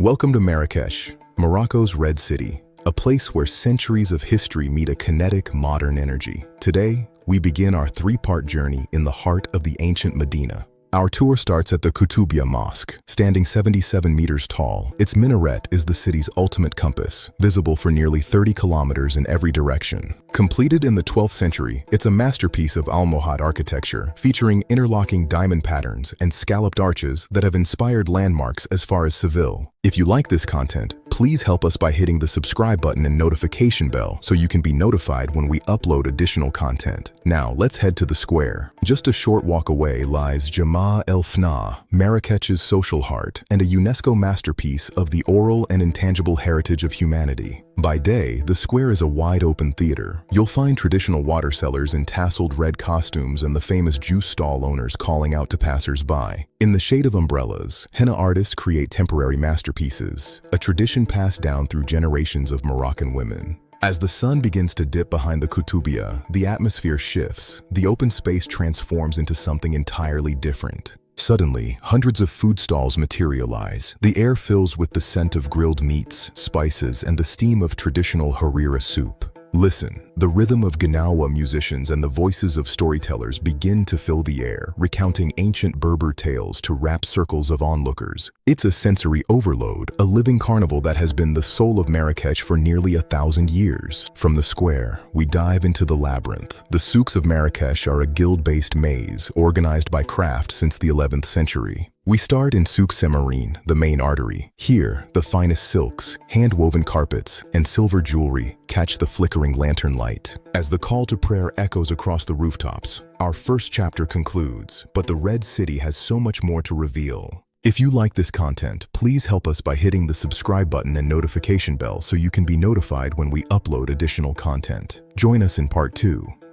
Welcome to Marrakech, Morocco's Red City, a place where centuries of history meet a kinetic, modern energy. Today, we begin our three-part journey in the heart of the ancient Medina. Our tour starts at the Koutoubia Mosque. Standing 77 meters tall, its minaret is the city's ultimate compass, visible for nearly 30 kilometers in every direction. Completed in the 12th century, it's a masterpiece of Almohad architecture, featuring interlocking diamond patterns and scalloped arches that have inspired landmarks as far as Seville. If you like this content, please help us by hitting the subscribe button and notification bell so you can be notified when we upload additional content. Now, let's head to the square. Just a short walk away lies Jama El Fna, Marrakech's social heart, and a UNESCO masterpiece of the oral and intangible heritage of humanity. By day, the square is a wide-open theater. You'll find traditional water sellers in tasseled red costumes and the famous juice stall owners calling out to passers-by. In the shade of umbrellas, henna artists create temporary masterpieces, a tradition passed down through generations of Moroccan women. As the sun begins to dip behind the Koutoubia, the atmosphere shifts. The open space transforms into something entirely different. Suddenly, hundreds of food stalls materialize. The air fills with the scent of grilled meats, spices, and the steam of traditional harira soup. Listen, the rhythm of Gnawa musicians and the voices of storytellers begin to fill the air, recounting ancient Berber tales to rapt circles of onlookers. It's a sensory overload, a living carnival that has been the soul of Marrakech for nearly 1,000 years. From the square, we dive into the labyrinth. The Souks of Marrakech are a guild-based maze, organized by craft since the 11th century. We start in Souk Semarine, the main artery. Here, the finest silks, hand-woven carpets, and silver jewelry catch the flickering lantern light. As the call to prayer echoes across the rooftops, our first chapter concludes, but the Red City has so much more to reveal. If you like this content, please help us by hitting the subscribe button and notification bell so you can be notified when we upload additional content. Join us in part 2.